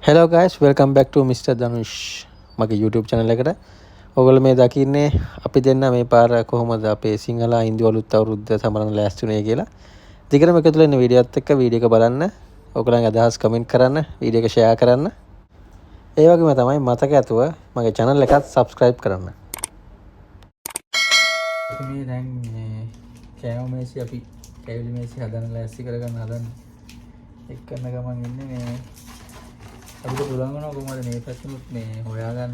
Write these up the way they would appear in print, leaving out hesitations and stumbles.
Hello guys, welcome back to Mr. Dhanush මගේ YouTube channel එකට. ඔයගොල්ලෝ මේ දකින්නේ අපි දෙන්න මේ පාර කොහොමද අපේ සිංහල හින්දු අලුත් අවුරුද්ද සමරන ලෑස්ති උනේ කියලා. දිගටම එකතු වෙන්න වීඩියෝත් එක්ක වීඩියෝ එක බලන්න. ඔයගොල්ලන්ගේ අදහස් කමෙන්ට් කරන්න, වීඩියෝ එක ෂෙයා කරන්න. ඒ වගේම තමයි මතක ඇතුව මගේ channel එකත් subscribe කරන්න. මේ දැන් මේ කෑම මේසි අපි කැවිලි මේසි හදන්න ලෑස්ති කරගන්න හදන්නේ. එක්කන ගමන් ඉන්නේ මේ අපිට පුළුවන් වුණා කොහොමද මේ පැත්තෙත් මේ හොයාගන්න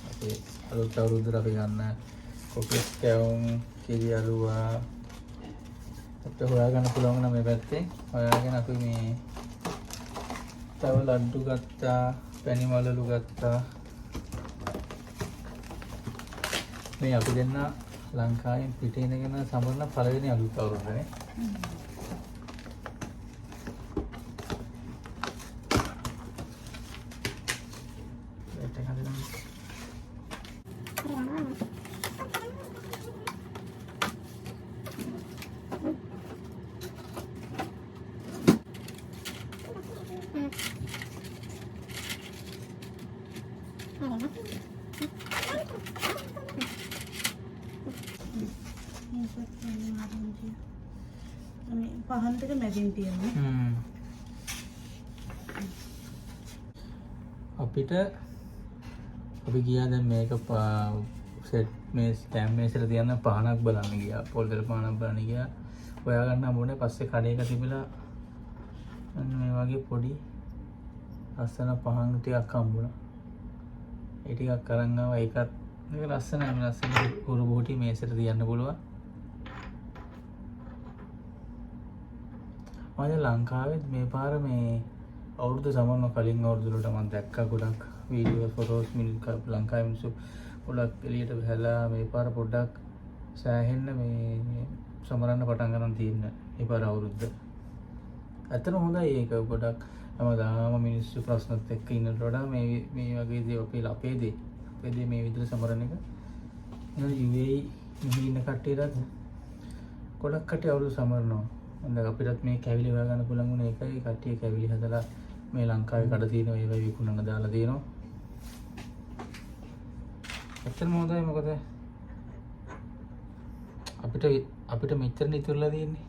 අපේ අලුත් අවුරුද්දට අපි ගන්න කොකස් කැවුම් කිරි අලුවා අපිට හොයාගන්න පුළුවන් වුණා මේ පැත්තේ. හොයාගෙන අපි මේ තව ලඩු ගත්තා, පැණි මලලු ගත්තා. මේ අපි දෙන්න ලංකාවෙන් පිටේ ඉඳගෙන සමරන පළවෙනි අලුත් අවුරුද්දනේ. පහන් දෙක මැදින් තියෙන්නේ. අපිට අපි ගියා දැන් මේක සෙට් මේ ස්ටෑම් මේසෙට තියන්න පහනක් බලන්න ගියා. පොල්තර පහනක් බලන්න ගියා. හොයාගන්න හම්බුනේ පස්සේ කඩේක තිබිලා මේ වගේ පොඩි ලස්සන පහන් ටිකක් හම්බුණා. ඒ ටිකක් අරන් ආවා. ඒකත් ලස්සනයි. ලස්සන උරු බෝටි මේසෙට තියන්න පුළුවන්. මම ලංකාවේ මේ පාර මේ අවුරුදු සමරන කලින් අවුරුදු වලට මම දැක්කා ගොඩක් වීඩියෝ ෆොටෝස් ලංකාවේ මිනිස්සු ගොඩක් එළියට බහලා මේ පාර පොඩ්ඩක් සෑහෙන්න මේ සමරන්න පටන් ගන්න තියෙන මේ පාර අවුරුද්ද. ඇත්තටම හොඳයි ඒක ගොඩක්. හැමදාම මිනිස්සු ප්‍රශ්නත් එක්ක ඉන්නට වඩා මේ වගේ දේ අපේ දේ මේ විදිහට සමරන එක UAE මෙහි ඉන්න කට්ටියටත් ගොඩක් කට්ටිය අවුරුදු සමරනවා. අපිටත් මේ කැවිලි හොයාගන්න පුළුවන් වුණේ ඒකයි. කට්ටිය කැවිලි හදලා මේ ලංකාවේ කඩ තියෙනවා ඒවා විකුණන්න දාලා තියෙනවා. ඇත්තටම හොඳයි. මොකද අපිට මෙච්චර ඉතුරුලා තියෙන්නේ.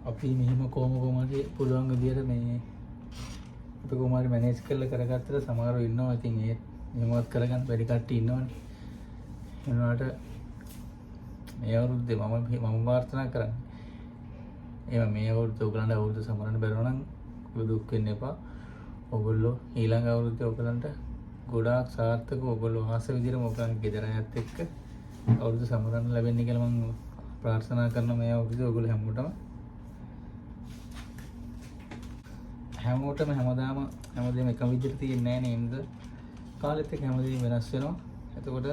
අපි මෙහිම කොහොමද පුළුවන් විදියට මේ අපි කොහොමද මැනේජ් කරලා කරගත්තට සමහරව ඉන්නවා. ඉතින් ඒ මෙහෙමවත් කරගන්න බැරි කට්ටිය ඉන්නවනේ. එනවාට මේ අවුරුද්දේ මම ප්‍රාර්ථනා කරන්නේ මේ අවුරුද්ද ඔයගලන්ට අවුරුද්ද සමරන්න බැරුව නම් දුක් වෙන්න එපා. ඔයගොල්ලෝ ඊළඟ අවුරුද්දේ ඔයගලන්ට ගොඩාක් සාර්ථකව ඔයගොල්ලෝ ආස විදිහට ඔයගලන්ගේ ගෙදර අයත් එක්ක අවුරුද්ද සමරන්න ලැබෙන්න කියලා මම ප්‍රාර්ථනා කරනවා. මේ අවුරුද්දේ ඔයගොල්ලෝ හැමෝටම හැමදේම එකම විදිහට තියෙන්නේ නැහැ නේද? කාලෙත් එක්ක හැමදේම වෙනස් වෙනවා. එතකොට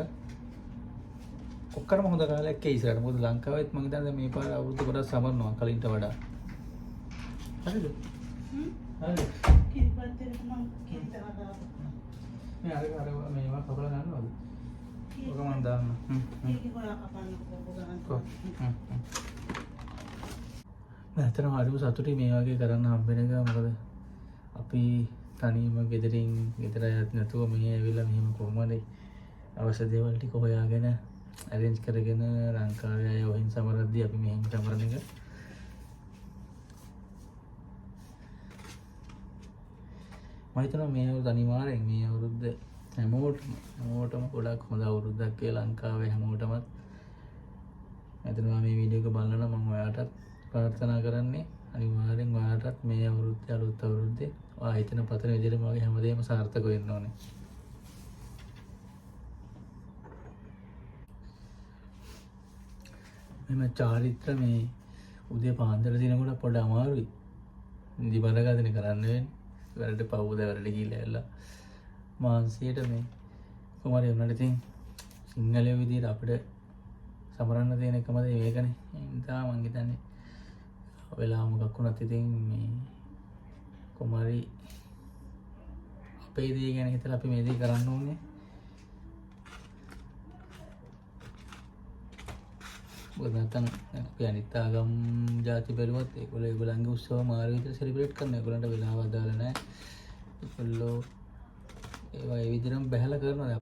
ඔක්කොම හොඳ කාලයක් ඒ ඉස්සරහට. මොකද ලංකාවෙත් මම හිතන්නේ මේ පාර අවුරුදු ගොඩක් සමරනවා කලින්ට වඩා. හරිද? හරි. කිරිපත්තේ මම කිරිතන දානවා. මේ අර මේවා කපලා ගන්නවද? ඔක මම දාන්න. ඒක හොයා කපන්න කොහොමද? නැත්නම් හරිම සතුටුයි මේ වගේ කරන්න හම්බෙන එක. මොකද අපි තනියම ගෙදර යත් නැතුව මේ ඇවිල්ලා මෙහෙම කොහොමද අවශ්‍ය දේවල් ටික හොයාගෙන arrange කරගෙන ලංකාවේ අය වහින් සමරද්දී අපි මෙහෙම සමරන එක මම හිතනවා මේ අවුරුද්ද අනිවාර්යෙන් මේ අවුරුද්ද හැමෝටම ගොඩක් හොඳ අවුරුද්දක් කියලා ලංකාවේ හැමෝටමත්. එතනවා මේ වීඩියෝ එක බලලා මම ඔයාලටත් ප්‍රාර්ථනා කරන්නේ අනිවාර්යෙන් ඔයාලටත් මේ අවුරුද්දේ අලුත් අවුරුද්දේ ඔයා හිතන පතන විදිහටම වගේ හැමදේම සාර්ථක වෙන්න ඕනේ. මෙම චාරිත්‍ර මේ උදේ පාන්දර දිනකොට පොඩ අමාරුයි. නිදිමත ගන්න කරන්න වෙන්නේ. වැඩට පවුද වැඩට ගිහලා ඇල්ලා මාන්සියට මේ කොහමද උනට ඉතින් සිංහලයේ විදිහට අපිට සමරන්න තියෙන එකම දේ මේකනේ. ඒ නිසා මං හිතන්නේ වෙලාව මොකක් වුණත් ඉතින් මේ කොහමරි අපේ දේ ගැන හිතලා අපි මේ දේ කරන්න ඕනේ. මොකද නැත්තම් අපි අනිත් ආගම් ಜಾති බැලුවත් ඒගොල්ලන්ගේ උත්සව මාර විදිහට සෙලිබ්‍රේට් කරන ඒගොල්ලන්ට වෙලාව අදාළ නැහැ. ඒගොල්ලෝ ඒවා ඒ විදිහටම බහැලා කරනවා.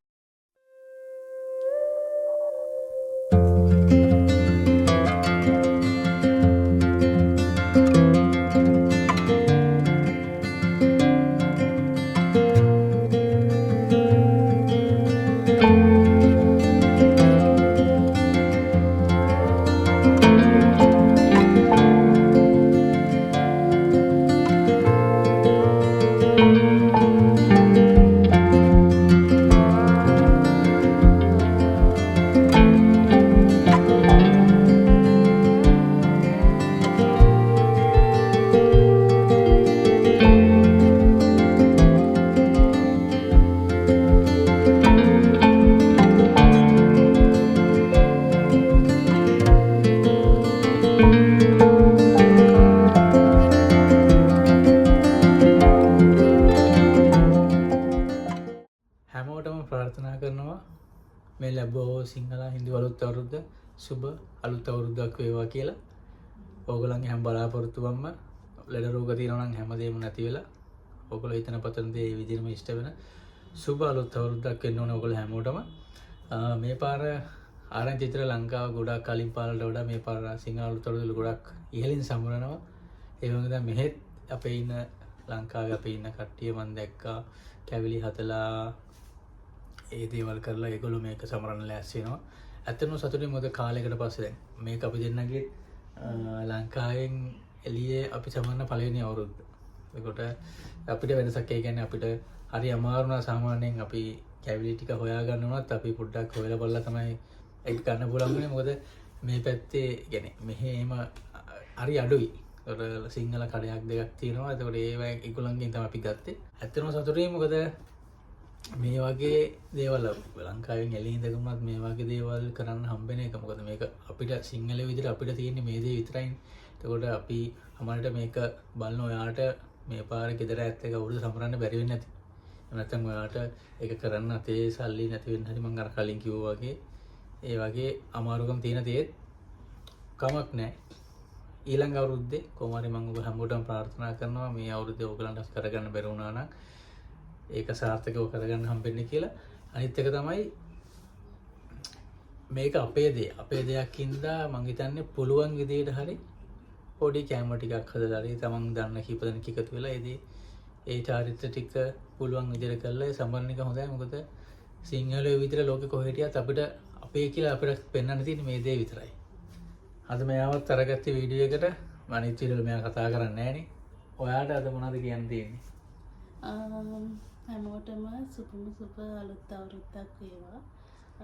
හැමෝටම ප්‍රාර්ථනා කරනවා මේ ලැබෝ සිංහල හින්දු අලුත් අවුරුද්ද සුබ අලුත් අවුරුද්දක් වේවා කියලා. ඕගොල්ලන්ගේ හැම බලාපොරොත්තුවක්ම ලෙඩ රෝග තියෙනවා නම් හැමදේම නැති වෙලා ඕගොල්ලෝ හිතන පතන දේ ඒ විදිහටම ඉෂ්ට වෙන සුබ අලුත් අවුරුද්දක් වෙන්න ඕනේ ඕගොල්ලෝ හැමෝටම. මේ පාර ආරංචි චිත්‍ර ලංකාව ගොඩක් කලින් පාරට වඩා මේ පාර සිංහල අලුත් අවුරුද්ද ගොඩක් ඉහළින් සමරනවා. ඒ වගේ දැන් මෙහෙත් අපේ ඉන්න ලංකාවේ අපේ ඉන්න කට්ටිය මම දැක්කා කැවිලි හතලා ඒ දේවල් කරලා ඒගොල්ලෝ මේක සමරන්න ලෑස්ති වෙනවා. ඇත්තටම සතුටින් මොකද කාලයකට පස්සේ දැන් මේක අපි දෙන්නගේ ලංකාවෙන් එළියේ අපි සමරන පළවෙනි අවුරුද්ද. ඒකට අපිට වෙනසක් ඒ කියන්නේ අපිට හරි අමාරු නා සාමාන්‍යයෙන් අපි කැවිලි ටික හොයා ගන්න උනත් අපි පොඩ්ඩක් හොයලා බලලා තමයි ඒක ගන්න පුළුවන් වෙන්නේ. මොකද මේ පැත්තේ කියන්නේ මෙහෙම හරි අඩුයි. ඒකට සිංහල කඩයක් දෙකක් තියෙනවා. ඒකට ඒවා ඒගොල්ලන්ගෙන් තමයි අපි ගත්තේ. ඇත්තටම සතුටින් මොකද මේ වගේ දේවල් ලංකාවෙන් එළිය ඉඳගමුණත් මේ වගේ දේවල් කරන්න හම්බෙන එක. මොකද මේක අපිට සිංහල විදිහට අපිට තියෙන්නේ මේ දේ විතරයි. එතකොට අපි අමාරට මේක බලන ඔයාට මේ පාරේ ගෙදර ඇත්ත එක අවුරුදු සමරන්න බැරි වෙන්නේ නැති. එහෙම නැත්නම් ඔයාට ඒක කරන්න අතේ සල්ලි නැති වෙන්න හරි මම අර කලින් කිව්වා වගේ ඒ වගේ අමාරුකම් තියෙන තේත් කමක් නැහැ. ඊළඟ අවුරුද්දේ කොහොම හරි මම ඔබ හැමෝටම ප්‍රාර්ථනා කරනවා මේ අවුරුද්දේ ඔයගලන්ට කරගන්න බැරි වුණා නම් ඒක සාර්ථකව කරගන්න හම්බෙන්නේ කියලා. අනිත් එක තමයි මේක අපේ දෙයක් හින්දා මං හිතන්නේ පුළුවන් විදිහට හරි පොඩි කැම ටිකක් හදලා හරි තමන් දන්න කීප දෙනෙක් එකතු වෙලා ඒ චාරිත්‍ර ටික පුළුවන් විදිහට කරලා සම්බන්ධ එක හොඳයි. මොකද සිංහලයේ විතර ලෝකෙ කොහෙ හිටියත් අපිට අපේ කියලා අපිට පෙන්වන්න තියෙන්නේ මේ දේ විතරයි. අද මෙයාවත් අරගත්ත වීඩියෝ එකට අනිත් වීඩියෝ මෙයා කතා කරන්නේ නැහනේ. ඔයාට අද මොනවද කියන්න තියෙන්නේ? හැමෝටම සුබම සුබ අලුත් අවුරුද්දක් වේවා.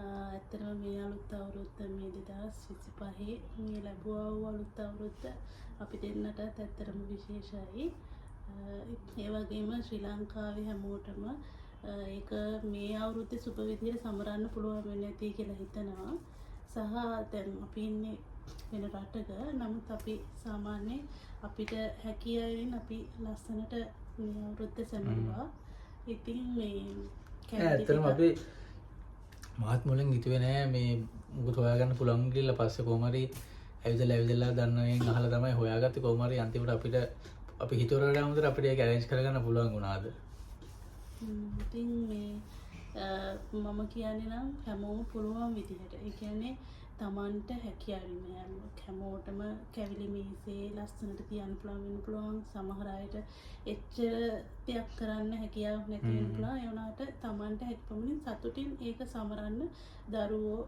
ඇත්තටම මේ අලුත් අවුරුද්ද මේ 2025 මේ ලැබුවා වූ අලුත් අවුරුද්ද අපි දෙන්නටත් ඇත්තටම විශේෂයි. ඒ වගේම ශ්‍රී ලංකාවේ හැමෝටම ඒක මේ අවුරුද්දේ සුබ විදිහට සමරන්න පුළුවන් වෙන්නේ නැති කියලා හිතනවා. සහ දැන් අපි ඉන්නේ වෙන රටක. නමුත් අපි සාමාන්‍ය අපිට හැකියාවෙන් අපි ලස්සනට මේ අවුරුද්ද සැමරුවා. ඉතින් මේ ඇත්තටම අපි මාත් මුලින් හිතුවේ නෑ මේ මොකද හොයාගන්න පුළුවන් කියලා. පස්සේ කොහොම හරි ඇවිදලා දන්නවෙන් අහලා තමයි හොයාගත්තේ. කොහොම හරි අන්තිමට අපිට අපි හිතුවට වඩා හොඳට අපිට ඒක ඇරේන්ජ් කරගන්න පුළුවන් වුණාද? ඉතින් මේ මම කියන්නේ නම් හැමෝම පුළුවන් විදිහට. ඒ කියන්නේ තමන්ට හැකියාවෙන් හැමෝටම කැවිලි මේසේ ලස්සනට තියන්න පුළුවන්. සමහර අයට එච්චර දෙයක් කරන්න හැකියාවක් නැති වෙන්න පුළුවන්. ඒ වුණාට තමන්ට හැකියපමණින් සතුටින් ඒක සමරන්න දරුවෝ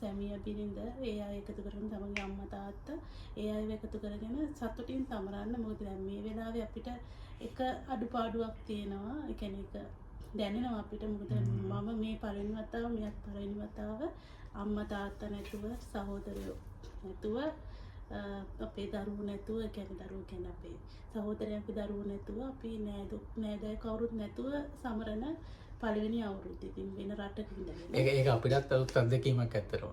සැමියා බිරිඳ ඒ අය එකතු කරගෙන තමන්ගේ අම්මා තාත්තා ඒ අය එකතු කරගෙන සතුටින් සමරන්න. මොකද දැන් මේ වෙලාවේ අපිට එක අඩුපාඩුවක් තියෙනවා. ඒ කියන්නේ ඒක දැනෙනවා අපිට. මොකද මම මේ පළවෙනි වතාව මෙයත් පළවෙනි වතාව අම්මා තාත්තා නැතුව සහෝදරයෝ නැතුව අපේ දරුවෝ නැතුව කියන්නේ දරුවෝ කියන්නේ අපේ සහෝදරයන්ගේ දරුවෝ නැතුව අපි නෑදෑ කවුරුත් නැතුව සමරන පළවෙනි අවුරුද්ද. ඉතින් වෙන රටක ඉඳගෙන ඒක අපිටත් අලුත් අත්දැකීමක් ඇත්තටම.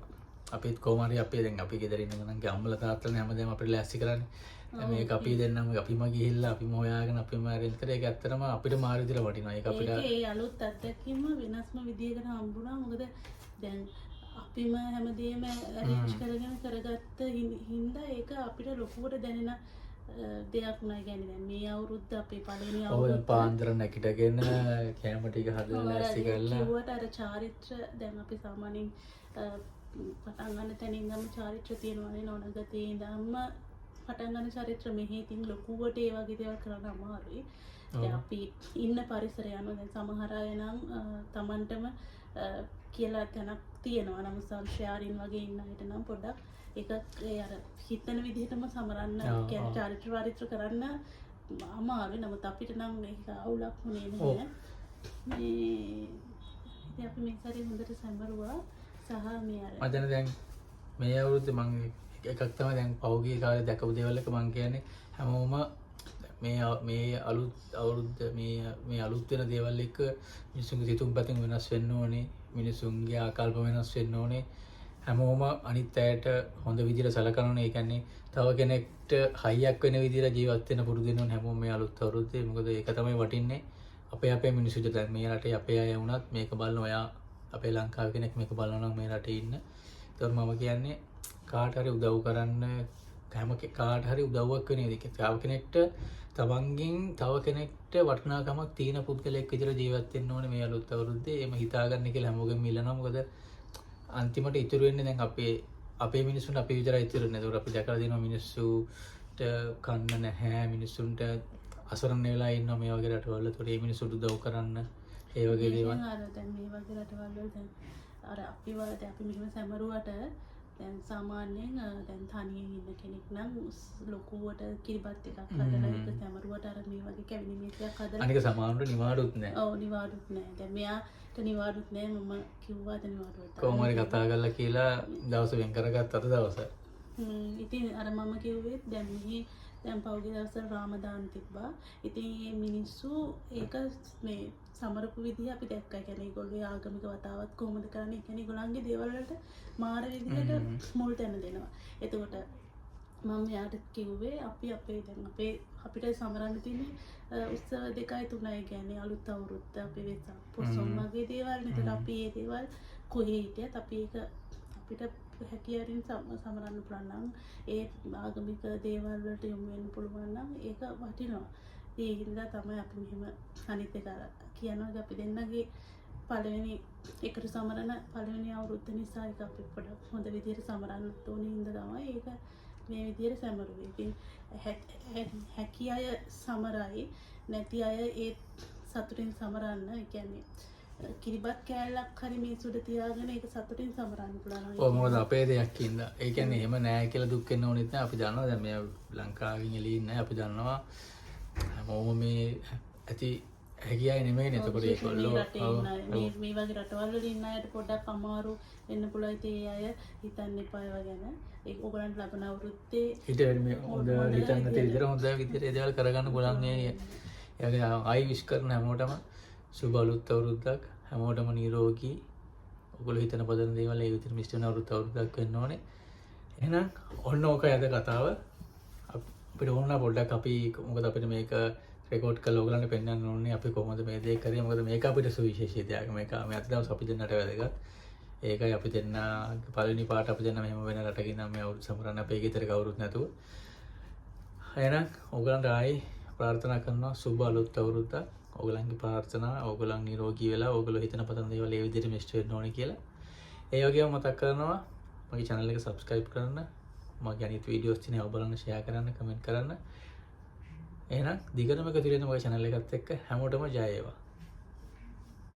අපිත් කොහොම හරි අපි දැන් අපි ගෙදර ඉන්න ගමන් අම්මලා තාත්තලා හැමදේම අපිට ලෑස්ති කරන්නේ. මේක අපි දෙන්නම අපිම ගිහිල්ලා අපිම හොයාගෙන අපිම අරෙන්ජ් කරේ. ඒක ඇත්තටම අපිට මාරු විදිහට වටිනවා. ඒක අපිට ඒ අලුත් අත්දැකීම වෙනස්ම විදිහකට හම්බුණා. මොකද දැන් අපිම හැමදේම ඇරේන්ජ් කරගෙන කරගත්ත හින්දා ඒක අපිට ලොකුවට දැනෙන දෙයක් නෑ. කියන්නේ දැන් මේ අවුරුද්ද අපේ පළවෙනි ඔය අවුරුද්ද පාන්දර නැගිටගෙන කැම ටික හදලා ලෑස්ති කරලා කිව්වට අර චාරිත්‍ර දැන් අපි සාමාන්‍යයෙන් පටන් ගන්න තැනින් ගම චාරිත්‍ර තියෙනවානේ නෝනගතේ ඉඳන්ම පටන් ගන්න චාරිත්‍ර මෙහි ඉතින් ලොකුවට ඒ වගේ දේවල් කරන්න අමාරුයි. දැන් අපි ඉන්න පරිසරය අනුව දැන් සමහර අය නම් Tamanටම කියලා තැනක් තියෙනවා. නමුත් සංශයාරින් වගේ ඉන්න අයට නම් පොඩ්ඩක් ඒක ඒ අර හිතන විදිහටම සමරන්න කියන්නේ චාරිත්‍ර වාරිත්‍ර කරන්න අමාරුයි. නමුත් අපිට නම් ඒක අවුලක් වුණේ නැහැ. මේ අපි මේ සැරේ හොඳට සැමරුවා. සහ මේ අර මචං දැන් මේ අවුරුද්දේ මම එකක් තමයි දැන් පෞගිය කාලේ දැකපු දේවල් එක මම කියන්නේ හැමෝම මේ අලුත් අවුරුද්ද මේ අලුත් වෙන දේවල් එක්ක මිනිස්සුන්ගේ සිතුම් පැතුම් වෙනස් වෙන්න ඕනේ. මිනිස්සුන්ගේ ආකල්ප වෙනස් වෙන්න ඕනේ. හැමෝම අනිත් අයට හොඳ විදිහට සලකන්න ඕනේ. ඒ කියන්නේ තව කෙනෙක්ට හයියක් වෙන විදිහට ජීවත් වෙන්න පුරුදු වෙන්න ඕනේ හැමෝම මේ අලුත් අවුරුද්දේ. මොකද ඒක තමයි වටින්නේ. අපේ මිනිස්සුන්ට දැන් මේ රටේ අපේ අය වුණත් මේක බලන ඔයා අපේ ලංකාවේ කෙනෙක් මේක බලනවා නම් මේ රටේ ඉන්න. ඒතකොට මම කියන්නේ කාට හරි උදව් කරන්න කාට හරි උදව්වක් වෙන විදිහට තව කෙනෙක්ට තමන්ගෙන් තව කෙනෙක්ට වටිනාකමක් තියෙන පුද්ගලයෙක් විදිහට ජීවත් වෙන්න ඕනේ මේ අලුත් අවුරුද්දේ. එහෙම හිතාගන්න කියලා හැමෝගෙම ඉල්ලනවා. මොකද අන්තිමට ඉතුරු වෙන්නේ දැන් අපේ මිනිස්සුන්ට අපි විතරයි ඉතුරු වෙන්නේ. ඒතකොට අපි දැකලා දෙනවා මිනිස්සුන්ට කන්න නැහැ, මිනිස්සුන්ට අසරණ වෙලා ඉන්නවා මේ වගේ රටවල. ඒතකොට මේ මිනිස්සුන්ට උදව් කරන්න ඒ වගේ දේවල් අර දැන් මේ වගේ රටවල් වල දැන් අර අපි මෙහෙම සැමරුවට දැන් සාමාන්‍යයෙන් දැන් තනියෙන් ඉන්න කෙනෙක් නම් ලොකුවට කිරිබත් එකක් හදලා ඒක සැමරුවට අර මේ වගේ කැවිලි මේසයක් හදලා අනික සමානට නිවාඩුත් නැහැ. ඔව් නිවාඩුත් නැහැ. දැන් මෙයාට නිවාඩුත් නැහැ. මම කිව්වාද නිවාඩුවට කොහොම හරි කතා කරලා කියලා දවස් වෙන් කරගත්ත අද දවස. ඉතින් අර මම කිව්වේ දැන් මෙහි දැන් පෞගේ දවසට රාමදාන් තිබ්බා. ඉතින් මේ මිනිස්සු ඒක මේ සමරපු විදිහ අපි දැක්කා. කියන්නේ ඒගොල්ලෝ ආගමික වතාවත් කොහොමද කරන්නේ? කියන්නේ ඒගොල්ලන්ගේ දේවල් වලට මාර විදිහට මුල් තැන දෙනවා. එතකොට මම යාට කිව්වේ අපි අපිට සමරන්න තියෙන්නේ උත්සව 2යි 3යි. කියන්නේ අලුත් අවුරුද්ද අපි වෙසක් පොසොන් වගේ දේවල්. එතකොට අපි මේ දේවල් කොහේ හිටියත් අපි ඒක අපිට හැකියාවෙන් සමරන්න පුළුවන් නම් ඒ ආගමික දේවල් වලට යොමු වෙන්න පුළුවන් නම් ඒක වටිනවා. ඒ හින්දා තමයි අපි මෙහෙම අනිත් එක කියනවා අපි දෙන්නගේ පළවෙනි එකට සමරන පළවෙනි අවුරුද්ද නිසා ඒක අපි පොඩ්ඩක් හොඳ විදිහට සමරන්න ඕනේ හින්දා තමයි ඒක මේ විදිහට සමරුවේ. ඉතින් හැකි අය සමරයි, නැති අය ඒ සතුටින් සමරන්න. ඒ කියන්නේ කිරිබත් කෑල්ලක් හරි මේ සුඩ තියාගෙන ඒක සතුටින් සමරන්න පුළුවන්. ඔව් මොකද අපේ දෙයක් ඉඳලා. ඒ කියන්නේ එහෙම නෑ කියලා දුක් වෙන්න ඕනෙත් නෑ. අපි දන්නවා දැන් මේ ලංකාවෙන් එළියේ ඉන්නේ අපි දන්නවා හැමෝම මේ ඇති හැකියාව නෙමෙයිනේ. එතකොට ඒගොල්ලෝ මේ වගේ රටවල් වල ඉන්න අයට පොඩ්ඩක් අමාරු වෙන්න පුළුවන්. ඉතින් ඒ අය හිතන්න එපා ඒවා ගැන. ඒක ඔයගලන්ට ලබන අවුරුද්දේ හිතෙන්නේ මේ හොඳ හිතන්න තියෙන විදිහට හොඳ විදිහට ඒ දේවල් කරගන්න පුළුවන් නේ. එයාගේ ආයි විශ් කරන හැමෝටම සුබ අලුත් අවුරුද්දක්. හැමෝටම නිරෝගී. ඔයගොල්ලෝ හිතන පදන දේවල් ඒ විදිහට මිස්ටර් අවුරුද්ද අවුරුද්දක් වෙන්න ඕනේ. එහෙනම් ඔන්න ඕකයි අද කතාව. අපිට ඕන පොඩ්ඩක් අපි මොකද අපිට මේක රෙකෝඩ් කරලා ඔයගලන්ට පෙන්වන්න ඕනේ අපි කොහොමද මේ දේ කරේ. මොකද මේක අපිට සුවිශේෂී දෙයක්. මේක මේ අද දවස් අපි දෙන්නට වැදගත්. ඒකයි අපි දෙන්න පළවෙනි පාට අපි දෙන්න මෙහෙම වෙන රටකින් නම් මේ අවුරුදු සමරන්න අපේ ගෙදර කවුරුත් නැතුව. එහෙනම් ඔයගලන්ට ආයි ප්‍රාර්ථනා කරනවා සුබ අලුත් අවුරුද්දක්. ඔයගලන්ගේ ප්‍රාර්ථනා ඔයගලන් නිරෝගී වෙලා ඔයගොල්ලෝ හිතන පතන දේවල් ඒ විදිහට මිස්ට් වෙන්න ඕනේ කියලා. ඒ වගේම මතක් කරනවා මගේ channel එක subscribe කරන්න. මගේ අනිත් වීඩියෝස් තියෙනවා බලන්න, share කරන්න, comment කරන්න. එහෙනම් දිගටම එකතු වෙන්න මගේ channel එකත් එක්ක හැමෝටම ජය වේවා.